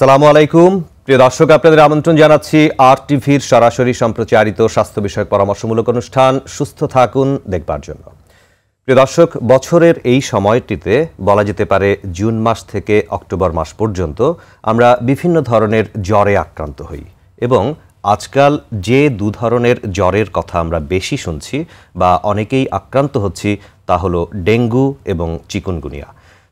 আসসালামু আলাইকুম প্রিয় দর্শক, আপনাদের আমন্ত্রণ জানাচ্ছি আরটিভির সরাসরি সম্প্রচারিত স্বাস্থ্য বিষয়ক পরামর্শমূলক অনুষ্ঠান সুস্থ থাকুন দেখবার জন্য। প্রিয় দর্শক, বছরের এই সময়টিতে বলা যেতে পারে জুন মাস থেকে অক্টোবর মাস পর্যন্ত আমরা বিভিন্ন ধরনের জ্বরে আক্রান্ত হই এবং আজকাল যে দু ধরনের জ্বরের কথা আমরা বেশি শুনছি বা অনেকেই আক্রান্ত হচ্ছি তা হলো ডেঙ্গু এবং চিকুনগুনিয়া।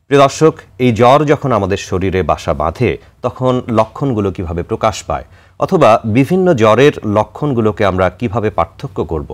প্রিয় দর্শক, এই জ্বর যখন আমাদের শরীরে বাসা বাঁধে তখন লক্ষণগুলো কিভাবে প্রকাশ পায় অথবা বিভিন্ন জ্বরের লক্ষণগুলোকে আমরা কিভাবে পার্থক্য করব,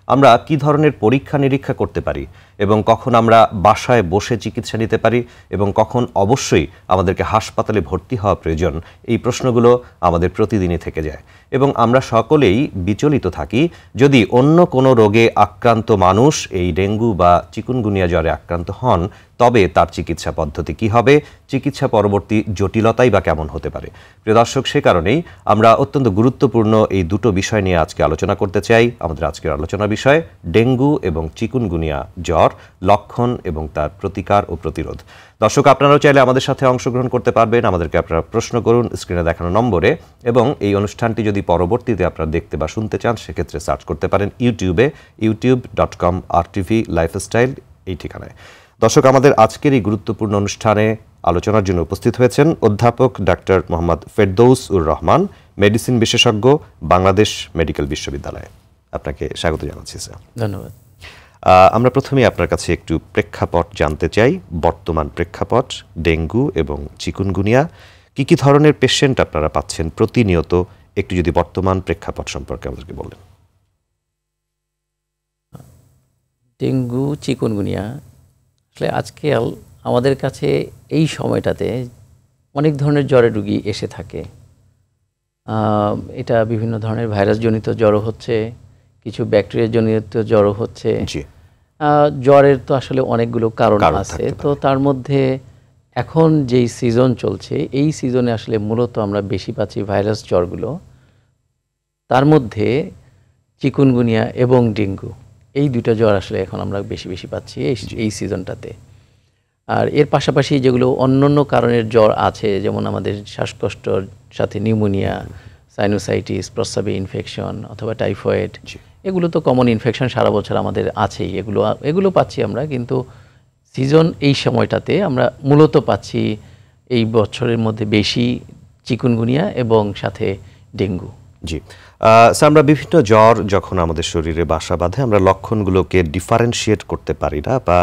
আমরা কি ধরনের পরীক্ষা নিরীক্ষা করতে পারি এবং কখন আমরা বাসায় বসে চিকিৎসা নিতে পারি এবং কখন অবশ্যই আমাদেরকে হাসপাতালে ভর্তি হওয়া প্রয়োজন, এই প্রশ্নগুলো আমাদের প্রতিদিনই থেকে যায় এবং আমরা সকলেই বিচলিত থাকি যদি অন্য কোনো রোগে আক্রান্ত মানুষ এই ডেঙ্গু বা চিকুনগুনিয়া জ্বরে আক্রান্ত হন তবে তার চিকিৎসা পদ্ধতি কী হবে, চিকিৎসা পরবর্তী জটিলতাই বা কেমন হতে পারে। প্রিয় দর্শক, সে কারণেই আমরা অত্যন্ত গুরুত্বপূর্ণ এই দুটো বিষয় নিয়ে আজকে আলোচনা করতে চাই। আমাদের আজকের আলোচনার বিষয় ডেঙ্গু এবং চিকুনগুনিয়া জ্বর, লক্ষণ এবং তার প্রতিকার ও প্রতিরোধ। দর্শক, আপনারাও চাইলে আমাদের সাথে অংশগ্রহণ করতে পারবেন, আমাদেরকে আপনারা প্রশ্ন করুন স্ক্রিনে দেখানো নম্বরে, এবং এই অনুষ্ঠানটি যদি পরবর্তীতে আপনারা দেখতে বা শুনতে চান সেক্ষেত্রে সার্চ করতে পারেন ইউটিউবে youtube.com RTV লাইফস্টাইল এই ঠিকানায়। দর্শক, আমাদের আজকের এই গুরুত্বপূর্ণ অনুষ্ঠানে আলোচনার জন্য উপস্থিত হয়েছেন অধ্যাপক ডাক্তার মোহাম্মদ ফেরদৌস-উর রহমান, মেডিসিন বিশেষজ্ঞ, বাংলাদেশ মেডিকেল বিশ্ববিদ্যালয়। আপনাকে স্বাগত জানাচ্ছি স্যার। ধন্যবাদ। আমরা প্রথমেই আপনার কাছে একটু প্রেক্ষাপট জানতে চাই, বর্তমান প্রেক্ষাপট ডেঙ্গু এবং চিকুনগুনিয়া, কি ধরনের পেশেন্ট আপনারা পাচ্ছেন প্রতিনিয়ত, একটু যদি বর্তমান প্রেক্ষাপট সম্পর্কে আমাদেরকে বলেন। ডেঙ্গু চিকুনগুনিয়া আসলে আজকাল আমাদের কাছে এই সময়টাতে অনেক ধরনের জ্বরের রোগী এসে থাকে। এটা বিভিন্ন ধরনের ভাইরাসজনিত জ্বরও হচ্ছে, কিছু ব্যাকটেরিয়াজনিত জ্বরও হচ্ছে। জ্বরের তো আসলে অনেকগুলো কারণ আছে, তো তার মধ্যে এখন যেই সিজন চলছে এই সিজনে আসলে মূলত আমরা বেশি পাচ্ছি ভাইরাস জ্বরগুলো। তার মধ্যে চিকুনগুনিয়া এবং ডেঙ্গু এই দুটো জ্বর আসলে এখন আমরা বেশি পাচ্ছি এই সিজনটাতে। আর এর পাশাপাশি যেগুলো অন্যান্য কারণের জ্বর আছে, যেমন আমাদের শ্বাসকষ্টর সাথে নিউমোনিয়া, সাইনোসাইটিস, প্রস্রাবে ইনফেকশন অথবা টাইফয়েড, এগুলো তো কমন ইনফেকশন সারা বছর আমাদের আছেই, এগুলো পাচ্ছি আমরা। কিন্তু সিজন এই সময়টাতে আমরা মূলত পাচ্ছি এই বছরের মধ্যে বেশি চিকুনগুনিয়া এবং সাথে ডেঙ্গু। জি স্যার, আমরা বিভিন্ন জ্বর যখন আমাদের শরীরে বাসা বাঁধে আমরা লক্ষণগুলোকে ডিফারেন্সিয়েট করতে পারি না, বা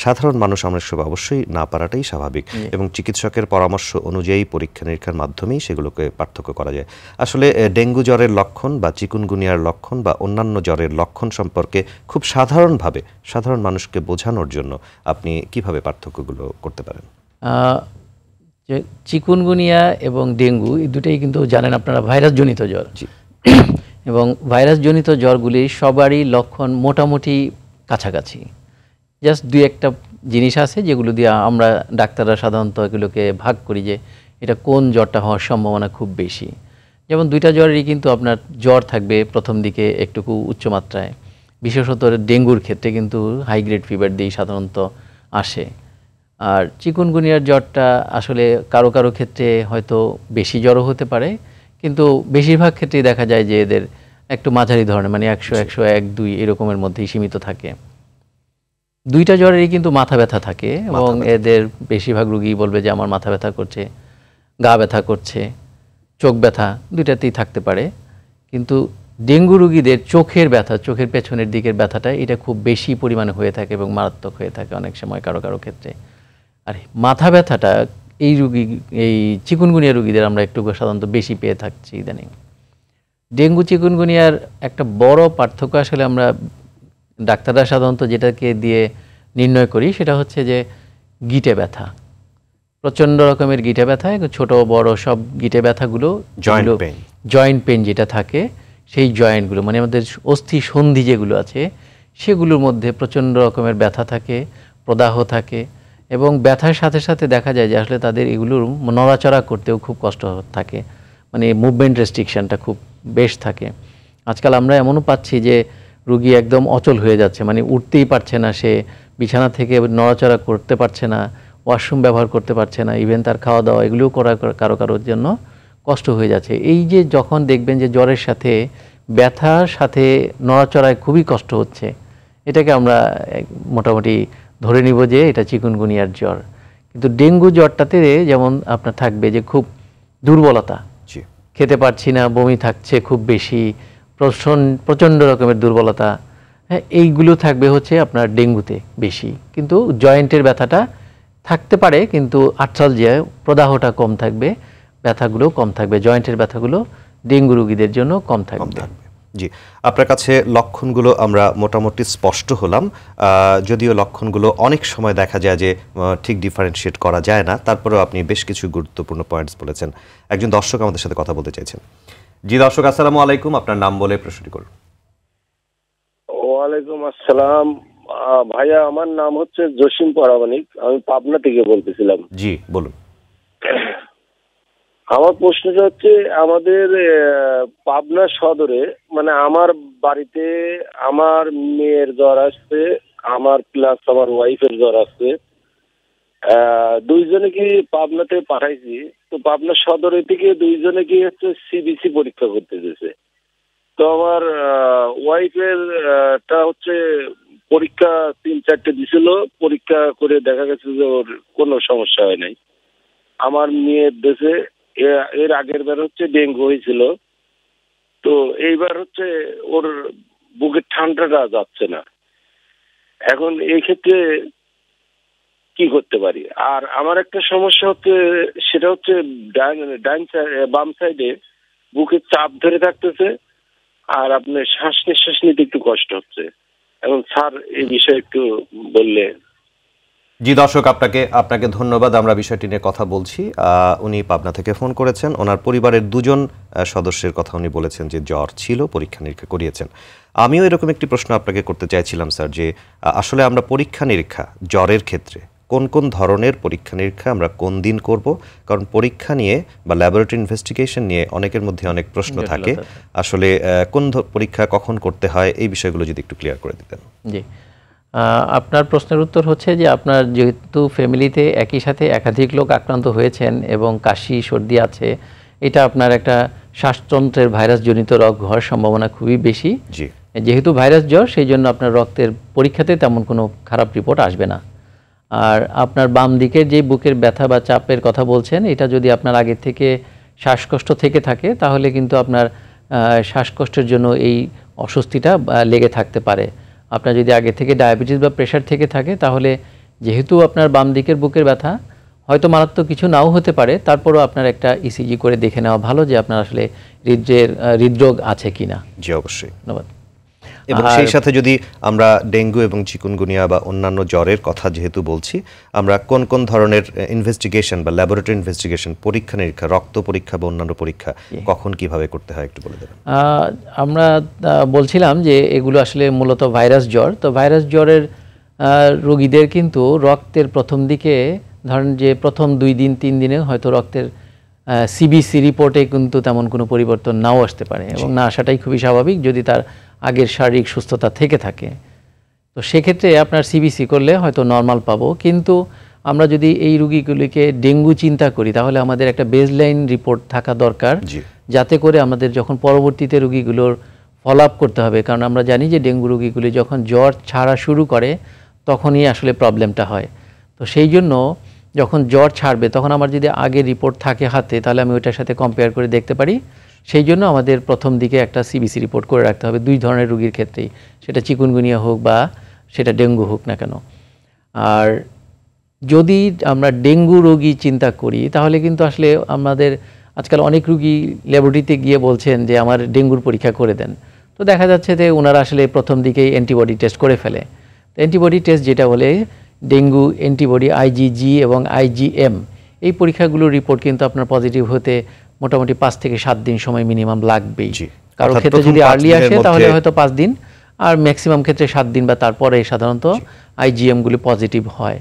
সাধারণ মানুষ আমরা সব অবশ্যই না পারাটাই স্বাভাবিক, এবং চিকিৎসকের পরামর্শ অনুযায়ী পরীক্ষা নিরীক্ষার মাধ্যমেই সেগুলোকে পার্থক্য করা যায়। আসলে ডেঙ্গু জ্বরের লক্ষণ বা চিকুনগুনিয়ার লক্ষণ বা অন্যান্য জ্বরের লক্ষণ সম্পর্কে খুব সাধারণভাবে সাধারণ মানুষকে বোঝানোর জন্য আপনি কিভাবে পার্থক্যগুলো করতে পারেন? যে চিকুনগুনিয়া এবং ডেঙ্গু এই দুটোই কিন্তু জানেন আপনারা ভাইরাসজনিত জ্বর, এবং ভাইরাসজনিত জ্বরগুলি সবারই লক্ষণ মোটামুটি কাছাকাছি। জাস্ট দুই একটা জিনিস আছে যেগুলো দিয়ে আমরা ডাক্তাররা সাধারণত এগুলোকে ভাগ করি যে এটা কোন জ্বরটা হওয়ার সম্ভাবনা খুব বেশি। যেমন দুইটা জ্বরেরই কিন্তু আপনার জ্বর থাকবে প্রথম দিকে একটুকু উচ্চমাত্রায়, বিশেষত ডেঙ্গুর ক্ষেত্রে কিন্তু হাই গ্রেড ফিভার দিয়েই সাধারণত আসে। আর চিকুনগুনিয়ার জ্বরটা আসলে কারো কারো ক্ষেত্রে হয়তো বেশি জ্বরও হতে পারে, কিন্তু বেশিরভাগ ক্ষেত্রেই দেখা যায় যে এদের একটু মাঝারি ধরনের, মানে 100, 101, 2 এরকমের মধ্যেই সীমিত থাকে। দুইটা জ্বরেরই কিন্তু মাথা ব্যথা থাকে, এবং এদের বেশিরভাগ রোগী বলবে যে আমার মাথা ব্যথা করছে, গা ব্যথা করছে, চোখ ব্যথা দুইটাতেই থাকতে পারে। কিন্তু ডেঙ্গু রোগীদের চোখের ব্যথা, চোখের পেছনের দিকের ব্যথাটা এটা খুব বেশি পরিমাণে হয়ে থাকে এবং মারাত্মক হয়ে থাকে অনেক সময় কারো কারো ক্ষেত্রে। আর মাথা ব্যথাটা এই চিকুনগুনিয়া রোগীদের আমরা একটু সাধারণত বেশি পেয়ে থাকছি ইদানিং। ডেঙ্গু চিকুনগুনিয়ার একটা বড় পার্থক্য আসলে আমরা ডাক্তাররা সাধারণত যেটাকে দিয়ে নির্ণয় করি সেটা হচ্ছে যে গিটে ব্যথা, প্রচণ্ড রকমের গিটে ব্যথা, ছোট বড় সব গিটে ব্যথাগুলো, জয়েন্ট পেন যেটা থাকে সেই জয়েন্টগুলো, মানে আমাদের অস্থি সন্ধি যেগুলো আছে সেগুলোর মধ্যে প্রচণ্ড রকমের ব্যথা থাকে, প্রদাহ থাকে, এবং ব্যথার সাথে সাথে দেখা যায় যে আসলে তাদের এগুলোর নড়াচড়া করতেও খুব কষ্ট থাকে, মানে মুভমেন্ট রেস্ট্রিকশনটা খুব বেশ থাকে। আজকাল আমরা এমনও পাচ্ছি যে রোগী একদম অচল হয়ে যাচ্ছে, মানে উঠতেই পারছে না, সে বিছানা থেকে নড়াচড়া করতে পারছে না, ওয়াশরুম ব্যবহার করতে পারছে না, ইভেন তার খাওয়া দাওয়া এগুলোও করা কারোর জন্য কষ্ট হয়ে যাচ্ছে। এই যে যখন দেখবেন যে জ্বরের সাথে ব্যথার সাথে নড়াচড়ায় খুবই কষ্ট হচ্ছে, এটাকে আমরা মোটামুটি ধরে নিব যে এটা চিকুনগুনিয়ার জ্বর। কিন্তু ডেঙ্গু জ্বরটাতে যেমন আপনার থাকবে যে খুব দুর্বলতা, খেতে পারছি না, বমি থাকছে খুব বেশি, প্রচণ্ড রকমের দুর্বলতা, হ্যাঁ, এইগুলো থাকবে হচ্ছে আপনার ডেঙ্গুতে বেশি। কিন্তু জয়েন্টের ব্যথাটা থাকতে পারে, কিন্তু আর্থ্রালজিয়ায় প্রদাহটা কম থাকবে, ব্যথাগুলো কম থাকবে, জয়েন্টের ব্যথাগুলো ডেঙ্গু রোগীদের জন্য কম থাকবে। জি, আপনার কাছে লক্ষণগুলো আমরা মোটামুটি স্পষ্ট হলাম, যদিও লক্ষণগুলো অনেক সময় দেখা যায় যে ঠিক ডিফারেন্সিয়েট করা যায় না, তারপরেও আপনি বেশ কিছু গুরুত্বপূর্ণ পয়েন্টস বলেছেন। একজন দর্শক আমাদের সাথে কথা বলতে চাইছেন। জি দর্শক, আসসালামু আলাইকুম, আপনার নাম বলে প্রশ্নটি করুন। ওয়ালাইকুম আসসালাম ভাইয়া, আমার নাম হচ্ছে জসিম পরামানিক, আমি পাবনা থেকে বলতেছিলাম। জি বলুন। আমার প্রশ্নটা হচ্ছে, আমাদের পাবনা সদরে মানে আমার বাড়িতে আমার মেয়ের জ্বর আসছে, আমার প্লাস আমার ওয়াইফের জ্বর আসছে, দুইজনে কি পাবনাতে পাঠাইছি। তো পাবনা সদরে থেকে দুইজনে কি হচ্ছে সিবিসি পরীক্ষা করতে দিয়েছে। তো আমার ওয়াইফের টা হচ্ছে পরীক্ষা 3-4টে দিছিল, পরীক্ষা করে দেখা গেছে যে ওর কোনো সমস্যা হয় নাই। আমার মেয়ের দেশে এর আগের বার হচ্ছে ডেঙ্গু হয়েছিল, তো এইবার হচ্ছে ওর বুকের ঠান্ডাটা যাচ্ছে না। এখন এই ক্ষেত্রে কি করতে পারি? আর আমার একটা সমস্যা হচ্ছে, সেটা হচ্ছে বাম সাইডে বুকের চাপ ধরে থাকতেছে, আর আপনার শ্বাস নিঃশ্বাস নিতে একটু কষ্ট হচ্ছে। এখন স্যার এই বিষয়ে একটু বললে। জি দর্শক, আপনাকে ধন্যবাদ। আমরা বিষয়টি নিয়ে কথা বলছি। উনি পাবনা থেকে ফোন করেছেন, ওনার পরিবারের 2জন সদস্যের কথা উনি বলেছেন যে জ্বর ছিল, পরীক্ষা নিরীক্ষা করিয়েছেন। আমিও এরকম একটি প্রশ্ন আপনাকে করতে চাইছিলাম স্যার, যে আসলে আমরা পরীক্ষা নিরীক্ষা জ্বরের ক্ষেত্রে কোন কোন ধরনের পরীক্ষা নিরীক্ষা আমরা কোন দিন করব? কারণ পরীক্ষা নিয়ে বা ল্যাবরেটরি ইনভেস্টিগেশন নিয়ে অনেকের মধ্যে অনেক প্রশ্ন থাকে। আসলে কোন পরীক্ষা কখন করতে হয়, এই বিষয়গুলো যদি একটু ক্লিয়ার করে দিতেন। জি, আপনার প্রশ্নের উত্তর হচ্ছে যে আপনার যেহেতু ফ্যামিলিতে একই সাথে একাধিক লোক আক্রান্ত হয়েছেন এবং কাশি সর্দি আছে, এটা আপনার একটা শ্বাসতন্ত্রের ভাইরাসজনিত রোগ হওয়ার সম্ভাবনা খুবই বেশি। যেহেতু ভাইরাস জ্বর, সেই জন্য আপনার রক্তের পরীক্ষাতে তেমন কোনো খারাপ রিপোর্ট আসবে না। আর আপনার বাম দিকের যে বুকের ব্যথা বা চাপের কথা বলছেন, এটা যদি আপনার আগে থেকে শ্বাসকষ্ট থেকে থাকে, তাহলে কিন্তু আপনার শ্বাসকষ্টের জন্য এই অস্বস্তিটা লেগে থাকতে পারে। আপনার যদি আগে থেকে ডায়াবেটিস বা প্রেশার থেকে থাকে, তাহলে যেহেতু আপনার বাম দিকের বুকের ব্যথা হয়তো মারাত্মক কিছু নাও হতে পারে, তারপরও আপনার একটা ইসিজি করে দেখে নেওয়া ভালো যে আপনার আসলে হৃদরোগ আছে কিনা। জি অবশ্যই, ধন্যবাদ। এবং সেই সাথে যদি আমরা ডেঙ্গু এবং চিকুনগুনিয়া বা অন্যান্য জ্বরের কথা যেহেতু বলছি, আমরা কোন কোন ধরনের ইনভেস্টিগেশন বা ল্যাবরেটরি ইনভেস্টিগেশন, পরীক্ষা নিরীক্ষা, রক্ত পরীক্ষা বা অন্যান্য পরীক্ষা কখন কিভাবে করতে হয় একটু বলে দেবেন। আমরা বলছিলাম যে এগুলো আসলে মূলত ভাইরাস জ্বর। তো ভাইরাস জ্বরের রোগীদের কিন্তু রক্তের প্রথম দিকে, ধরেন যে প্রথম 2 দিন 3 দিনে হয়তো রক্তের সিবিসি রিপোর্টে কিন্তু তেমন কোনো পরিবর্তন নাও আসতে পারে, এবং না আসাটাই খুবই স্বাভাবিক যদি তার আগের শারীরিক সুস্থতা থেকে থাকে। তো সেক্ষেত্রে আপনার সিবিসি করলে হয়তো নর্মাল পাবো। কিন্তু আমরা যদি এই রোগীগুলিকে ডেঙ্গু চিন্তা করি, তাহলে আমাদের একটা বেসলাইন রিপোর্ট থাকা দরকার, যাতে করে আমাদের যখন পরবর্তীতে রোগীগুলোর ফলো আপ করতে হবে। কারণ আমরা জানি যে ডেঙ্গু রোগীগুলি যখন জ্বর ছাড়া শুরু করে, তখনই আসলে প্রবলেমটা হয়। তো সেই জন্য যখন জ্বর ছাড়বে, তখন আমার যদি আগে রিপোর্ট থাকে হাতে, তাহলে আমি ওইটার সাথে কম্পেয়ার করে দেখতে পারি। সেই জন্য আমাদের প্রথম দিকে একটা সিবিসি রিপোর্ট করে রাখতে হবে 2 ধরনের রোগীর ক্ষেত্রেই, সেটা চিকুনগুনিয়া হোক বা সেটা ডেঙ্গু হোক না কেন। আর যদি আমরা ডেঙ্গু রোগী চিন্তা করি, তাহলে কিন্তু আসলে আমাদের আজকাল অনেক রোগী ল্যাবরেটরিতে গিয়ে বলছেন যে আমার ডেঙ্গুর পরীক্ষা করে দেন। তো দেখা যাচ্ছে যে ওনারা আসলে প্রথম দিকেই অ্যান্টিবডি টেস্ট করে ফেলে। তো অ্যান্টিবডি টেস্ট যেটা বলে ডেঙ্গু অ্যান্টিবডি আইজিজি এবং আইজিএম, এই পরীক্ষাগুলোর রিপোর্ট কিন্তু আপনার পজিটিভ হতে মোটামুটি 5 থেকে 7 দিন সময় মিনিমাম লাগবেই। কারো ক্ষেত্রে যদি আর্লি আসে তাহলে হয়তো 5 দিন, আর ম্যাক্সিমাম ক্ষেত্রে 7 দিন বা তারপরে সাধারণত আইজিএমগুলি পজিটিভ হয়।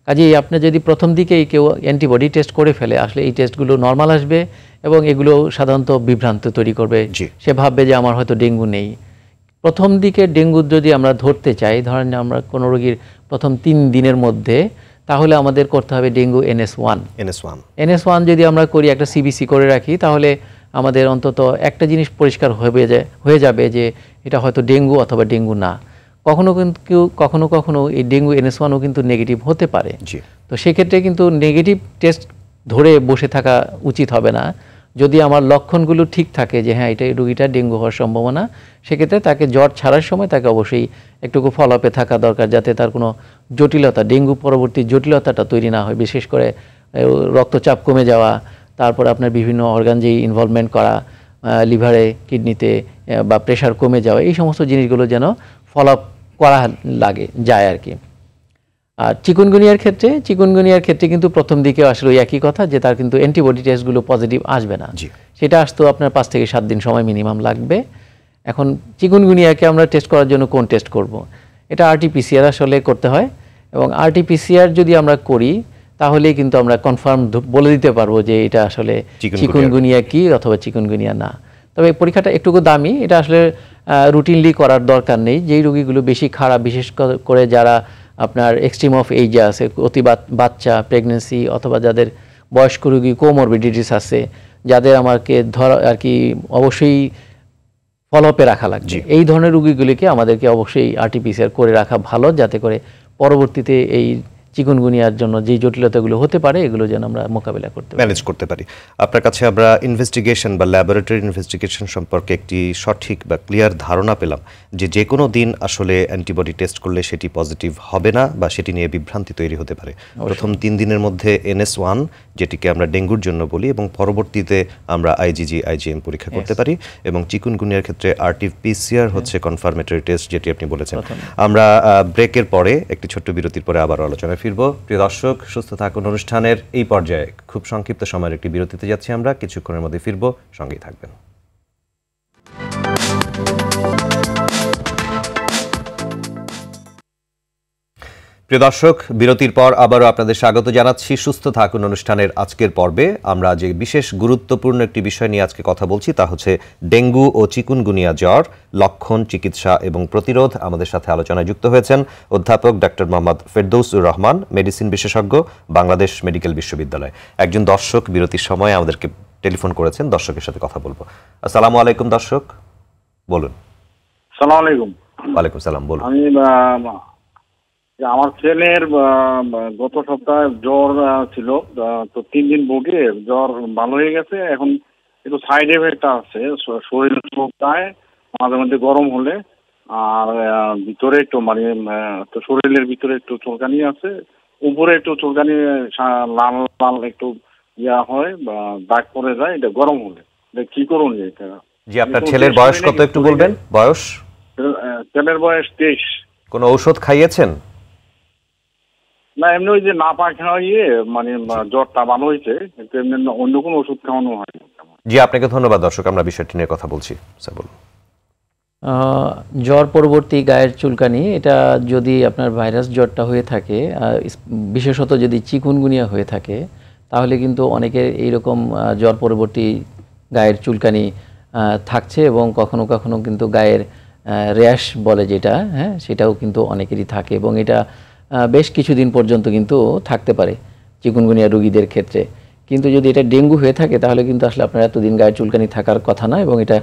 কাজেই আপনি যদি প্রথম দিকেই কেউ অ্যান্টিবডি টেস্ট করে ফেলে, আসলে এই টেস্টগুলো নর্মাল আসবে এবং এগুলো সাধারণত বিভ্রান্ত তৈরি করবে। সে ভাববে যে আমার হয়তো ডেঙ্গু নেই। প্রথম দিকে ডেঙ্গু যদি আমরা ধরতে চাই, ধরেন আমরা কোনো রোগীর প্রথম 3 দিনের মধ্যে তাহলে আমাদের করতে হবে ডেঙ্গু NS1। NS1 যদি আমরা করি, একটা CBC করে রাখি, তাহলে আমাদের অন্তত একটা জিনিস পরিষ্কার হয়ে যাবে যে এটা হয়তো ডেঙ্গু অথবা ডেঙ্গু না। কখনো কখনো এই ডেঙ্গু NS1ও কিন্তু নেগেটিভ হতে পারে। তো সেক্ষেত্রে কিন্তু নেগেটিভ টেস্ট ধরে বসে থাকা উচিত হবে না। যদি আমার লক্ষণগুলো ঠিক থাকে যে হ্যাঁ এটা রোগীটা ডেঙ্গু হওয়ার সম্ভাবনা, সেক্ষেত্রে তাকে জ্বর ছাড়ার সময় তাকে অবশ্যই একটুকু ফলোআপে থাকা দরকার, যাতে তার কোনো জটিলতা, ডেঙ্গু পরবর্তী জটিলতাটা তৈরি না হয়। বিশেষ করে রক্তচাপ কমে যাওয়া, তারপর আপনার বিভিন্ন অর্গান যেই ইনভলভমেন্ট করা, লিভারে, কিডনিতে বা প্রেশার কমে যাওয়া, এই সমস্ত জিনিসগুলো যেন ফলোআপ করা যায় আর কি। আর চিকুনগুনিয়ার ক্ষেত্রে কিন্তু প্রথম দিকে আসলে ওই একই কথা, যে তার কিন্তু অ্যান্টিবডি টেস্টগুলো পজিটিভ আসবে না। সেটা আসতেও আপনার 5 থেকে 7 দিন সময় মিনিমাম লাগবে। এখন চিকুনগুনিয়াকে আমরা টেস্ট করার জন্য কোন টেস্ট করব? এটা RT-PCR আসলে করতে হয়, এবং RT-PCR যদি আমরা করি তাহলেই কিন্তু আমরা কনফার্ম বলে দিতে পারবো যে এটা আসলে চিকুনগুনিয়া কি অথবা চিকুনগুনিয়া না। তবে পরীক্ষাটা একটুকু দামি, এটা আসলে রুটিনলি করার দরকার নেই। যেই রোগীগুলো বেশি খারাপ, বিশেষ করে যারা আপনার এক্সট্রিম অফ এইজে আছে, অতি বাচ্চা, প্রেগনেন্সি, অথবা যাদের বয়স্ক রোগী, কোমরবিডিটিস আছে, যাদের আমাকে আর কি অবশ্যই ফলোআপে রাখা লাগবে, এই ধরনের রোগীগুলিকে আমাদেরকে অবশ্যই RT-PCR করে রাখা ভালো, যাতে করে পরবর্তীতে এই চিকুনগুনিয়ার জন্য যে জটিলতাগুলো হতে পারে এগুলো যেন আমরা মোকাবিলা ম্যানেজ করতে পারি। আপনার কাছে আমরা ইনভেস্টিগেশন বা ল্যাবরেটরি ইনভেস্টিগেশন সম্পর্কে একটি সঠিক বা ক্লিয়ার ধারণা পেলাম যে কোনো দিন আসলে অ্যান্টিবডি টেস্ট করলে সেটি পজিটিভ হবে না বা সেটি নিয়ে বিভ্রান্তি তৈরি হতে পারে। প্রথম 3 দিনের মধ্যে NS1, যেটিকে আমরা ডেঙ্গুর জন্য বলি, এবং পরবর্তীতে আমরা IgG, IgM পরীক্ষা করতে পারি, এবং চিকুনগুনিয়ার ক্ষেত্রে RT-PCR হচ্ছে কনফার্মেটরি টেস্ট, যেটি আপনি বলেছেন। আমরা ব্রেকের পরে, একটি ছোট্ট বিরতির পরে আবার আলোচনায় ফিরব। প্রিয় দর্শক, সুস্থ থাকুন অনুষ্ঠানের এই পর্যায়ে খুব সংক্ষিপ্ত সময়ের একটি বিরতিতে যাচ্ছি আমরা, কিছুক্ষণের মধ্যে ফিরব, সঙ্গেই থাকবেন। প্রিয় দর্শক, বিরতির পর আবারও আপনাদের স্বাগত জানাচ্ছি সুস্থ থাকুন অনুষ্ঠানের আজকের পর্বে। আমরা যে বিশেষ গুরুত্বপূর্ণ একটি বিষয় নিয়ে আজকে কথা বলছি তা হচ্ছে ডেঙ্গু ও চিকুনগুনিয়া জ্বর, লক্ষণ, চিকিৎসা এবং প্রতিরোধ। আমাদের সাথে আলোচনায় যুক্ত হয়েছেন অধ্যাপক ডক্টর মোহাম্মদ ফেরদৌসুর রহমান, মেডিসিন বিশেষজ্ঞ, বাংলাদেশ মেডিকেল বিশ্ববিদ্যালয়। একজন দর্শক বিরতির সময় আমাদেরকে টেলিফোন করেছেন, দর্শকের সাথে কথা বলবো। আসসালামু আলাইকুম দর্শক, বলুন। আসসালামু আলাইকুম। ওয়ালাইকুম সালাম, বলুন। আমার ছেলের গত সপ্তাহে জ্বর ছিল, তো 3 দিন ভোগে জ্বর ভালো হয়ে গেছে। এখন একটু সাইড এফেক্ট আছে, শরীর চোখায়, মাঝে মধ্যে গরম হলে, আর ভিতরে একটু তো শরীরের ভিতরে একটু চুলকানি আছে, উপরে একটু চুলকানি লাল লাল একটু হয় বা দাগ পড়ে যায়, এটা গরম হলে। কি করুন এটা? জি, আপনার ছেলের বয়স কত একটু বলবেন? বয়স? ছেলের বয়স 23। কোনো ঔষধ খাইয়েছেন? না, এমনি ওই যে না পায়খানা জ্বরটা ভালো হয়েছে, কিন্তু এমনি অন্য কোনো ওষুধ খাওয়ানো হয়। জি, আপনাকে ধন্যবাদ। দর্শক, আমরা বিষয়টি নিয়ে কথা বলছি। স্যার বলুন। জ্বর পরবর্তী গায়ের চুলকানি, এটা যদি আপনার ভাইরাস জ্বরটা হয়ে থাকে, বিশেষত যদি চিকুনগুনিয়া হয়ে থাকে, তাহলে কিন্তু অনেকের এইরকম জ্বর পরবর্তী গায়ের চুলকানি থাকছে, এবং কখনো কখনো কিন্তু গায়ের র্যাশ বলে যেটা, হ্যাঁ, সেটাও কিন্তু অনেকেরই থাকে, এবং এটা বেশ কিছুদিন পর্যন্ত কিন্তু থাকতে পারে চিকুনগুনিয়া রোগীদের ক্ষেত্রে। কিন্তু যদি এটা ডেঙ্গু হয়ে থাকে তাহলে কিন্তু আসলে আপনার এতদিন গায়ের চুলকানি থাকার কথা না, এবং এটা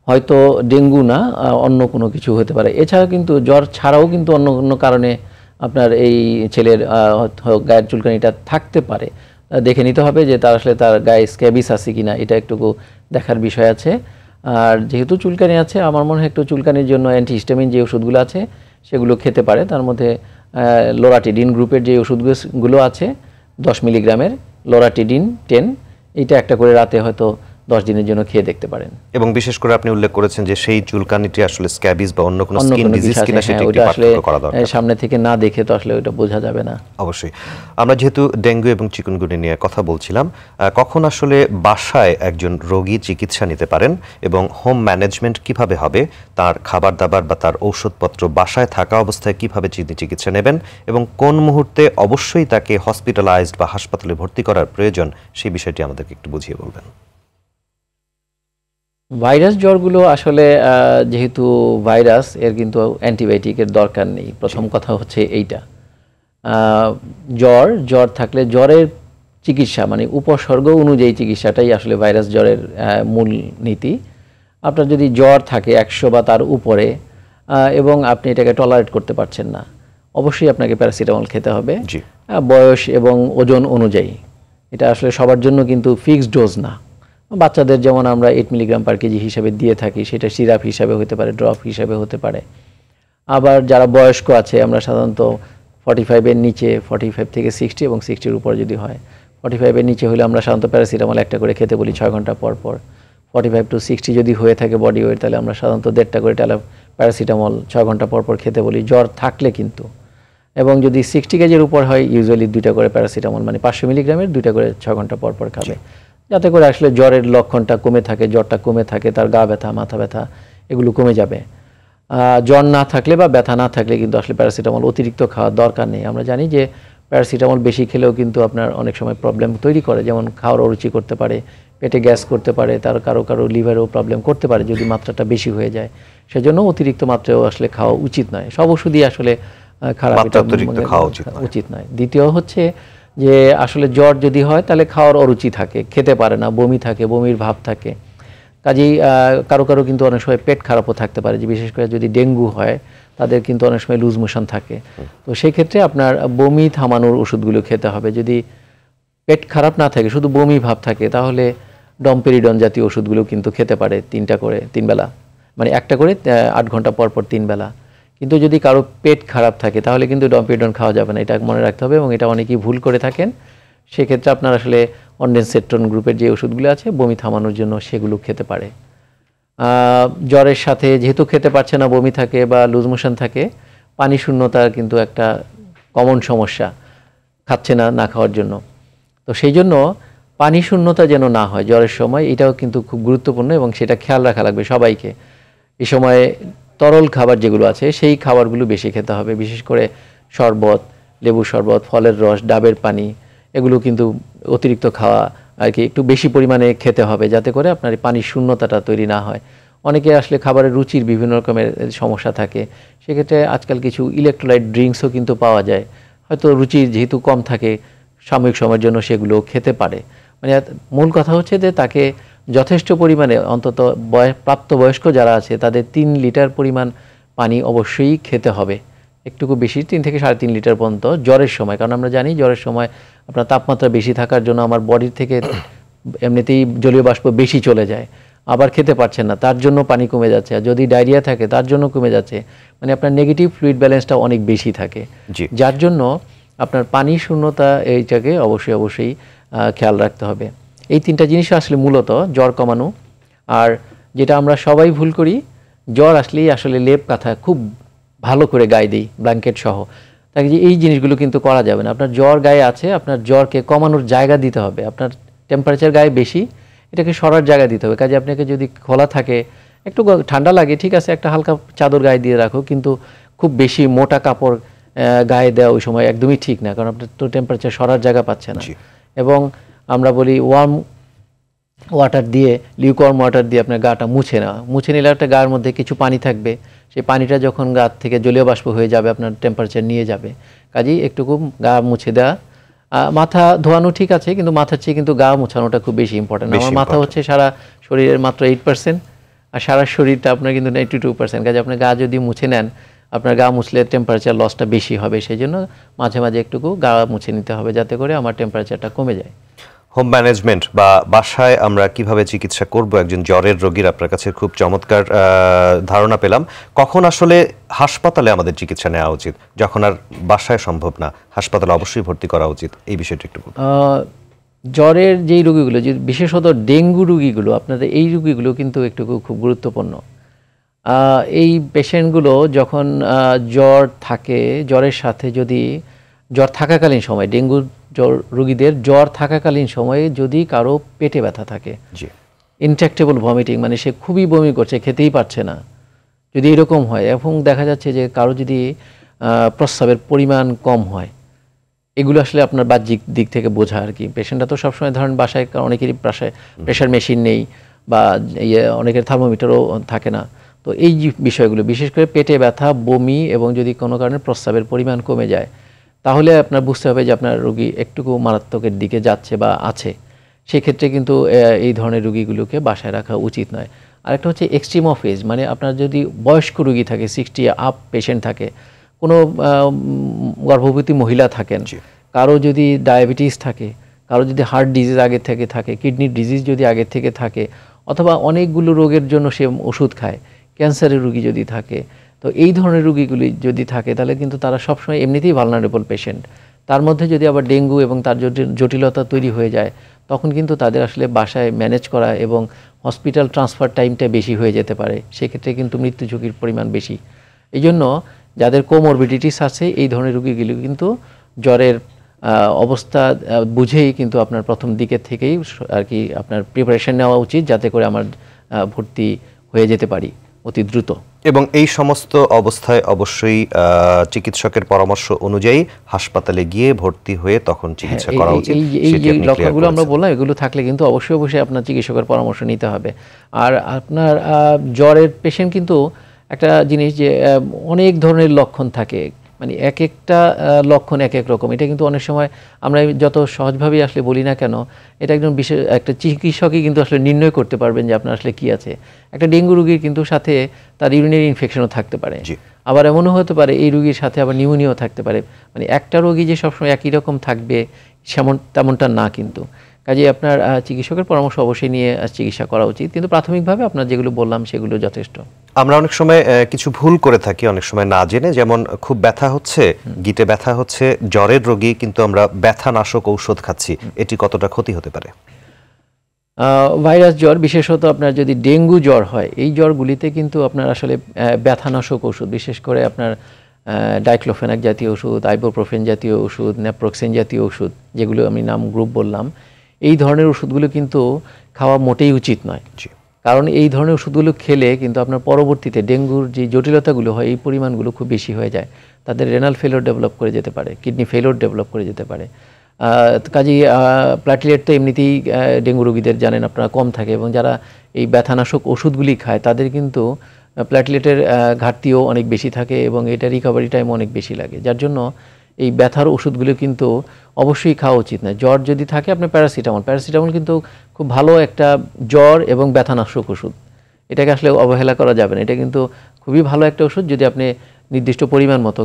হয়তো ডেঙ্গু না, অন্য কোনো কিছু হতে পারে। এছাড়া কিন্তু জ্বর ছাড়াও কিন্তু অন্য অন্য কারণে আপনার এই ছেলের গায়ের চুলকানিটা থাকতে পারে। দেখে নিতে হবে যে তার আসলে তার গায়ে স্ক্যাবিস আছে কিনা, এটা একটু দেখার বিষয় আছে। আর যেহেতু চুলকানি আছে, আমার মনে হয় একটু চুলকানির জন্য অ্যান্টিহিস্টামিন যে ওষুধগুলো আছে সেগুলো খেতে পারে। তার মধ্যে লোরাটিডিন গ্রুপের যে ওষুধগুলো আছে 10 মিলিগ্রামের লোরাটিডিন 10, এইটা একটা করে রাতে হয়তো 10 দিনের জন্য খেয়ে দেখতে পারেন। এবং বিশেষ করে আপনি উল্লেখ করেছেন যে সেই চুলকানিটি আসলে স্ক্যাবিস বা অন্য কোনো স্কিন ডিজিজ কিনা সেটা একটু পার্থক্য করা দরকার। সামনে থেকে না দেখে তো আসলে ওটা বোঝা যাবে না। অবশ্যই। আমরা যেহেতু ডেঙ্গু এবং চিকুনগুনিয়া নিয়ে কথা বলছিলাম, কখন আসলে বাসায় একজন রোগী চিকিৎসা নিতে পারেন এবং হোম ম্যানেজমেন্ট কিভাবে হবে, তার খাবার দাবার বা তার ঔষধপত্র বাসায় থাকা অবস্থায় কিভাবে চিকিৎসা নেবেন, এবং কোন মুহূর্তে অবশ্যই তাকে হসপিটালাইজড বা হাসপাতালে ভর্তি করার প্রয়োজন, সেই বিষয়টি আমাদেরকে একটু বুঝিয়ে বলবেন। ভাইরাস জ্বরগুলো আসলে যেহেতু ভাইরাস, এর কিন্তু অ্যান্টিবায়োটিকের দরকার নেই। প্রথম কথা হচ্ছে এইটা। জ্বর থাকলে জ্বরের চিকিৎসা মানে উপসর্গ অনুযায়ী চিকিৎসাটাই আসলে ভাইরাস জ্বরের মূল নীতি। আপনার যদি জ্বর থাকে 100 বা তার উপরে এবং আপনি এটাকে টলারেট করতে পারছেন না, অবশ্যই আপনাকে প্যারাসিটামল খেতে হবে বয়স এবং ওজন অনুযায়ী। এটা আসলে সবার জন্য কিন্তু ফিক্সড ডোজ না। বাচ্চাদের যেমন আমরা 8 মিলিগ্রাম পার কেজি হিসাবে দিয়ে থাকি, সেটা সিরাপ হিসাবে হতে পারে, ড্রপ হিসাবে হতে পারে। আবার যারা বয়স্ক আছে আমরা সাধারণত 45-এর নিচে, 45 থেকে 60 এবং 60-এর উপরে যদি হয়, 45-এর নিচে হলে আমরা সাধারণত প্যারাসিটামল একটা করে খেতে বলি 6 ঘন্টা পর পর। 45 to 60 যদি হয়ে থাকে বডি ওয়েট, তাহলে আমরা সাধারণত 1.5 করে প্যারাসিটামল 6 ঘন্টা পর পর খেতে বলি জ্বর থাকলে কিন্তু। এবং যদি 60 কেজির উপর হয় ইউজুয়ালি 2টা করে প্যারাসিটামল মানে 500 মিলিগ্রামের 2টা করে 6 ঘন্টা পর পর খাবে, যাতে করে আসলে জ্বরের লক্ষণটা কমে থাকে, জ্বরটা কমে থাকে, তার গা ব্যথা, মাথা ব্যথা এগুলো কমে যাবে। জ্বর না থাকলে বা ব্যথা না থাকলে কিন্তু আসলে প্যারাসিটামল অতিরিক্ত খাওয়ার দরকার নেই। আমরা জানি যে প্যারাসিটামল বেশি খেলেও কিন্তু আপনার অনেক সময় প্রবলেম তৈরি করে, যেমন খাওয়ার অরুচি করতে পারে, পেটে গ্যাস করতে পারে, তার কারো লিভারেও প্রবলেম করতে পারে যদি মাত্রাটা বেশি হয়ে যায়। সেজন্য অতিরিক্ত মাত্রাও আসলে খাওয়া উচিত নয়। সব ওষুধই আসলে খারাপ, উচিত নয়। দ্বিতীয় হচ্ছে যে আসলে জ্বর যদি হয় তাহলে খাওয়ার অরুচি থাকে, খেতে পারে না, বমি থাকে, বমির ভাব থাকে। কাজেই কারো কিন্তু অনেক সময় পেট খারাপও থাকতে পারে, যে বিশেষ করে যদি ডেঙ্গু হয় তাদের কিন্তু অনেক সময় লুজ মোশন থাকে। তো সেই ক্ষেত্রে আপনার বমি থামানোর ওষুধগুলো খেতে হবে। যদি পেট খারাপ না থাকে, শুধু বমি ভাব থাকে, তাহলে ডমপেরিডন জাতীয় ওষুধগুলো কিন্তু খেতে পারে 3টা করে 3 বেলা, মানে একটা করে 8 ঘন্টা পর পর 3 বেলা। কিন্তু যদি কারো পেট খারাপ থাকে তাহলে কিন্তু ডমপেরিডন খাওয়া যাবে না, এটা মনে রাখতে হবে। এবং এটা অনেকেই ভুল করে থাকেন। সেক্ষেত্রে আপনার আসলে অনডেনসেট্রন গ্রুপের যে ওষুধগুলো আছে বমি থামানোর জন্য সেগুলো খেতে পারে। জ্বরের সাথে যেহেতু খেতে পারছে না, বমি থাকে বা লুজ মোশন থাকে, পানি শূন্যতার কিন্তু একটা কমন সমস্যা, খাচ্ছে না খাওয়ার জন্য। তো সেই জন্য পানি শূন্যতা যেন না হয় জ্বরের সময়, এটাও কিন্তু খুব গুরুত্বপূর্ণ এবং সেটা খেয়াল রাখা লাগবে সবাইকে। এই সময়ে তরল খাবার যেগুলো আছে সেই খাবারগুলো বেশি খেতে হবে, বিশেষ করে শরবত, লেবুর শরবত, ফলের রস, ডাবের পানি, এগুলো কিন্তু অতিরিক্ত খাওয়া আর কি একটু বেশি পরিমাণে খেতে হবে, যাতে করে আপনার পানির শূন্যতাটা তৈরি না হয়। অনেকে আসলে খাবারের রুচির বিভিন্ন রকমের সমস্যা থাকে, সেক্ষেত্রে আজকাল কিছু ইলেকট্রোলাইট ড্রিঙ্কসও কিন্তু পাওয়া যায়, হয়তো রুচি যেহেতু কম থাকে সাময়িক সময়ের জন্য সেগুলো খেতে পারে। মানে মূল কথা হচ্ছে যে তাকে যথেষ্ট পরিমাণে, অন্তত প্রাপ্তবয়স্ক যারা আছে তাদের 3 লিটার পরিমাণ পানি অবশ্যই খেতে হবে, একটুকু বেশি, 3 থেকে 3.5 লিটার পর্যন্ত জ্বরের সময়। কারণ আমরা জানি জ্বরের সময় আপনার তাপমাত্রা বেশি থাকার জন্য আমার বডির থেকে এমনিতেই জলীয় বাষ্প বেশি চলে যায়, আবার খেতে পারছেন না, তার জন্য পানি কমে যাচ্ছে। আর যদি ডায়রিয়া থাকে তার জন্য কমে যাচ্ছে, মানে আপনার নেগেটিভ ফ্লুইড ব্যালেন্সটা অনেক বেশি থাকে, যার জন্য আপনার পানি শূন্যতা এইটাকে অবশ্যই খেয়াল রাখতে হবে। এই 3টা জিনিস আসলে মূলত জ্বর কমানো। আর যেটা আমরা সবাই ভুল করি, জ্বর আসলেই আসলে লেপ কাঁথা খুব ভালো করে গায়ে দিই ব্ল্যাঙ্কেট সহ, তাকে যে এই জিনিসগুলো কিন্তু করা যাবে না। আপনার জ্বর গায়ে আছে, আপনার জ্বরকে কমানোর জায়গা দিতে হবে। আপনার টেম্পারেচার গায়ে বেশি, এটাকে সরার জায়গা দিতে হবে। কাজে আপনাকে যদি খোলা থাকে, একটু ঠান্ডা লাগে, ঠিক আছে, একটা হালকা চাদর গায়ে দিয়ে রাখো, কিন্তু খুব বেশি মোটা কাপড় গায়ে দেওয়া ওই সময় একদমই ঠিক না, কারণ আপনার তো টেম্পারেচার সরার জায়গা পাচ্ছে না। এবং আমরা বলি ওয়ার্ম ওয়াটার দিয়ে, লিউকওয়ার্ম ওয়াটার দিয়ে আপনার গাটা মুছে নিলে একটা গায়ের মধ্যে কিছু পানি থাকবে, সেই পানিটা যখন গা থেকে জলীয় বাষ্প হয়ে যাবে আপনার টেম্পারেচার নিয়ে যাবে। কাজেই একটুকু গা মুছে দেওয়া। মাথা ধোয়ানো ঠিক আছে, কিন্তু মাথার চেয়ে কিন্তু গা মোছানোটা খুব বেশি ইম্পর্টেন্ট। আমার মাথা হচ্ছে সারা শরীরের মাত্র 8%, আর সারা শরীরটা আপনার কিন্তু 92%। কাজে আপনার গা যদি মুছে নেন, আপনার গা মুছলে টেম্পারেচার লসটা বেশি হবে, সেই জন্য মাঝে মাঝে একটুকু গা মুছে নিতে হবে, যাতে করে আমার টেম্পারেচারটা কমে যায়। হোম ম্যানেজমেন্ট বা বাসায় আমরা কিভাবে চিকিৎসা করব একজন জ্বরের রোগীর, আপনার কাছে খুব চমৎকার ধারণা পেলাম। কখন আসলে হাসপাতালে আমাদের চিকিৎসা নেওয়া উচিত, যখন আর বাসায় সম্ভব না, হাসপাতালে অবশ্যই ভর্তি করা উচিত, এই বিষয়টা একটু বলুন। জ্বরের যেই রোগীগুলো, যে বিশেষত ডেঙ্গু রোগীগুলো, আপনাদের এই রোগীগুলো কিন্তু একটু খুব গুরুত্বপূর্ণ। এই পেশেন্টগুলো যখন জ্বর থাকে, জ্বরের সাথে যদি জ্বর থাকাকালীন সময়, ডেঙ্গু রোগীদের জ্বর থাকাকালীন সময়ে যদি কারো পেটে ব্যথা থাকে, ইনট্রাক্টেবল ভমিটিং, মানে সে খুবই বমি করছে, খেতেই পারছে না, যদি এরকম হয়, এবং দেখা যাচ্ছে যে কারো যদি প্রস্রাবের পরিমাণ কম হয়, এগুলো আসলে আপনার বাহ্যিক দিক থেকে বোঝা আর কি। পেশেন্টরা তো সবসময় ধরেন বাসায়, অনেকেরই বাসায় প্রেশার মেশিন নেই বা অনেকের থার্মোমিটারও থাকে না। তো এই বিষয়গুলো, বিশেষ করে পেটে ব্যথা, বমি এবং যদি কোনো কারণে প্রস্রাবের পরিমাণ কমে যায়, তাহলে আপনার বুঝতে হবে যে আপনার রোগী একটুকু মারাত্মকের দিকে যাচ্ছে বা আছে। সেক্ষেত্রে কিন্তু এই ধরনের রোগীগুলোকে বাসায় রাখা উচিত নয়। আরেকটা হচ্ছে এক্সট্রিম অফ এজ, মানে আপনার যদি বয়স্ক রোগী থাকে, 60 আপ পেশেন্ট থাকে, কোনো গর্ভবতী মহিলা থাকেন, কারো যদি ডায়াবেটিস থাকে, কারো যদি হার্ট ডিজিজ আগে থেকে থাকে, কিডনির ডিজিজ যদি আগে থেকে থাকে, অথবা অনেকগুলো রোগের জন্য সে ওষুধ খায়, ক্যান্সারের রোগী যদি থাকে, তো এই ধরনের রোগীগুলি যদি থাকে তাহলে কিন্তু তারা সবসময় এমনিতেই ভালনারেবল পেশেন্ট। তার মধ্যে যদি আবার ডেঙ্গু এবং তার জটিলতা তৈরি হয়ে যায়, তখন কিন্তু তাদের আসলে বাসায় ম্যানেজ করা এবং হসপিটাল ট্রান্সফার টাইমটা বেশি হয়ে যেতে পারে। সেক্ষেত্রে কিন্তু মৃত্যু ঝুঁকির পরিমাণ বেশি। এই জন্য যাদের কোমরবিডিটিস আছে এই ধরনের রোগীগুলি কিন্তু জ্বরের অবস্থা বুঝেই কিন্তু আপনার প্রথম দিকের থেকেই আর কি আপনার প্রিপারেশন নেওয়া উচিত, যাতে করে আমার ভর্তি হয়ে যেতে পারি অতি দ্রুত। এবং এই সমস্ত অবস্থায় অবশ্যই চিকিৎসকের পরামর্শ অনুযায়ী হাসপাতালে গিয়ে ভর্তি হয়ে তখন চিকিৎসা করা উচিত। এই যে লক্ষণগুলো আমরা বললাম, এগুলো থাকলে কিন্তু অবশ্যই আপনার চিকিৎসকের পরামর্শ নিতে হবে। আর আপনার জ্বরের পেশেন্ট কিন্তু একটা জিনিস যে অনেক ধরনের লক্ষণ থাকে, মানে এক একটা লক্ষণ এক এক রকম। এটা কিন্তু অনেক সময় আমরা যত সহজভাবেই আসলে বলি না কেন, এটা একজন বিশেষ একটা চিকিৎসকই কিন্তু আসলে নির্ণয় করতে পারবেন যে আপনার আসলে কী আছে। একটা ডেঙ্গু রোগীর কিন্তু সাথে তার ইউরিনারি ইনফেকশনও থাকতে পারে, আবার এমনও হতে পারে এই রোগীর সাথে আবার নিউমোনিয়াও থাকতে পারে। মানে একটা রোগী যে সবসময় একই রকম থাকবে তেমনটা না কিন্তু। কাজেই আপনার চিকিৎসকের পরামর্শ অবশ্যই নিয়ে চিকিৎসা করা উচিত, কিন্তু প্রাথমিকভাবে আপনার যেগুলো বললাম সেগুলো যথেষ্ট। আমরা অনেক সময় কিছু ভুল করে থাকি, অনেক সময় না জেনে, যেমন খুব ব্যথা হচ্ছে, গিটে ব্যথা হচ্ছে, জ্বরের রোগী, কিন্তু আমরা ব্যথানাশক ঔষধ খাচ্ছি, এটি কতটা ক্ষতি হতে পারে? ভাইরাস জ্বর, বিশেষত আপনার যদি ডেঙ্গু জ্বর হয়, এই জ্বরগুলিতে কিন্তু আপনার আসলে ব্যথানাশক ওষুধ, বিশেষ করে আপনার ডাইক্লোফেনাক জাতীয় ওষুধ, আইবোপ্রোফেন জাতীয় ওষুধ, নেপ্রোক্সেন জাতীয় ওষুধ, যেগুলো আমি নাম গ্রুপ বললাম, এই ধরনের ওষুধগুলো কিন্তু খাওয়া মোটেই উচিত নয়। কারণ এই ধরনের ওষুধগুলো খেলে কিন্তু আপনার পরবর্তীতে ডেঙ্গুর যে জটিলতাগুলো হয় এই পরিমাণগুলো খুব বেশি হয়ে যায়। তাদের রেনাল ফেলোর ডেভেলপ করে যেতে পারে, কিডনি ফেলোর ডেভেলপ করে যেতে পারে। কাজেই প্ল্যাটিলেট তো এমনিতেই ডেঙ্গু রোগীদের জানেন আপনারা কম থাকে, এবং যারা এই ব্যথানাশক ওষুধগুলি খায় তাদের কিন্তু প্ল্যাটিলেটের ঘাটতিও অনেক বেশি থাকে, এবং এটা রিকভারি টাইম অনেক বেশি লাগে। যার জন্য এই ব্যথার ওষুধগুলো কিন্তু অবশ্যই খাওয়া উচিত নয়। জ্বর যদি থাকে আপনার প্যারাসিটামল কিন্তু খুব ভালো একটা জ্বর এবং ব্যথানাশক ওষুধ, এটাকে আসলে অবহেলা করা যাবে না। এটা কিন্তু খুবই ভালো একটা ওষুধ, যদি আপনি নির্দিষ্ট পরিমাণ মতো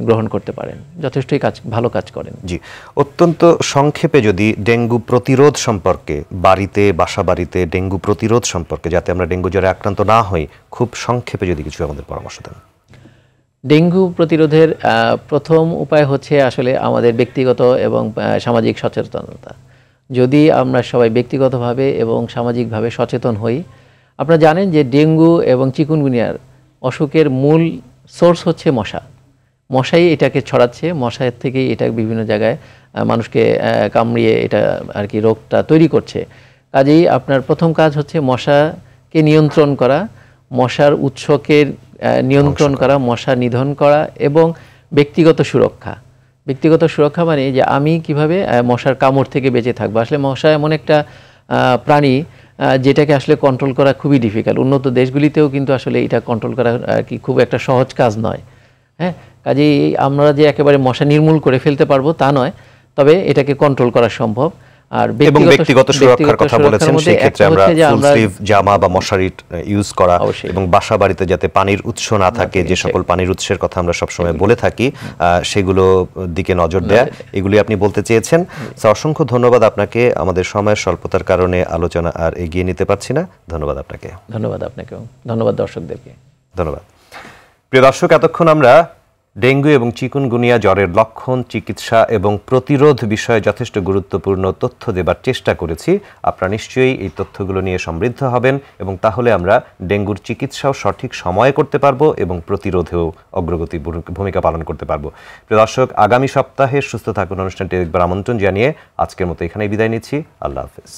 গ্রহণ করতে পারেন, যথেষ্টই ভালো কাজ করেন। জি, অত্যন্ত সংক্ষেপে যদি ডেঙ্গু প্রতিরোধ সম্পর্কে, বাসা বাড়িতে ডেঙ্গু প্রতিরোধ সম্পর্কে, যাতে আমরা ডেঙ্গু জ্বরে আক্রান্ত না হই, খুব সংক্ষেপে যদি কিছু আমাদের পরামর্শ দেন। ডেঙ্গু প্রতিরোধের প্রথম উপায় হচ্ছে আসলে আমাদের ব্যক্তিগত এবং সামাজিক সচেতনতা। যদি আমরা সবাই ব্যক্তিগতভাবে এবং সামাজিকভাবে সচেতন হই, আপনারা জানেন যে ডেঙ্গু এবং চিকুনগুনিয়ার অসুখের মূল সোর্স হচ্ছে মশাই এটাকে ছড়াচ্ছে, মশার থেকেই এটা বিভিন্ন জায়গায় মানুষকে কামড়িয়ে এটা আর কি রোগটা তৈরি করছে। কাজেই আপনার প্রথম কাজ হচ্ছে মশাকে নিয়ন্ত্রণ করা, মশার উৎসকে নিয়ন্ত্রণ করা, মশা নিধন করা, এবং ব্যক্তিগত সুরক্ষা মানে যে আমি কিভাবে মশার কামড় থেকে বেঁচে থাকবো। আসলে মশা এমন একটা প্রাণী যেটাকে আসলে কন্ট্রোল করা খুবই ডিফিকাল্ট। উন্নত দেশগুলিতেও কিন্তু আসলে এটা কন্ট্রোল করা কি খুব একটা সহজ কাজ নয়। হ্যাঁ, কাজেই আমরা যে একেবারে মশা নির্মূল করে ফেলতে পারবো তা নয়, তবে এটাকে কন্ট্রোল করা সম্ভব। আর ব্যক্তিগত সুরক্ষার কথা বলেছেন, সেই ক্ষেত্রে আমরা ফুল স্লিভ জামা বা মশারি ইউজ করা, এবং বাসা বাড়িতে যাতে পানির উৎস না থাকে, যে সকল পানির উৎসের কথা আমরা সবসময় বলে থাকি, সেগুলো দিকে নজর দেয়া, এগুলি আপনি বলতে চেয়েছেন। অসংখ্য ধন্যবাদ আপনাকে। আমাদের সময়ের স্বল্পতার কারণে আলোচনা আর এগিয়ে নিতে পারছি না। ধন্যবাদ আপনাকে। ধন্যবাদ আপনাকেও, ধন্যবাদ দর্শকদেরকে। ধন্যবাদ। প্রিয় দর্শক, এতক্ষণ আমরা ডেঙ্গু এবং চিকুনগুনিয়া জ্বরের লক্ষণ, চিকিৎসা এবং প্রতিরোধ বিষয়ে যথেষ্ট গুরুত্বপূর্ণ তথ্য দেবার চেষ্টা করেছি। আপনারা নিশ্চয়ই এই তথ্যগুলো নিয়ে সমৃদ্ধ হবেন, এবং তাহলে আমরা ডেঙ্গুর চিকিৎসাও সঠিক সময়ে করতে পারবো এবং প্রতিরোধেও অগ্রগতি ভূমিকা পালন করতে পারবো। প্রিয় দর্শক, আগামী সপ্তাহে সুস্থ থাকুন অনুষ্ঠানটি একবার আমন্ত্রণ জানিয়ে আজকের মতো এখানেই বিদায় নিচ্ছি। আল্লাহ হাফেজ।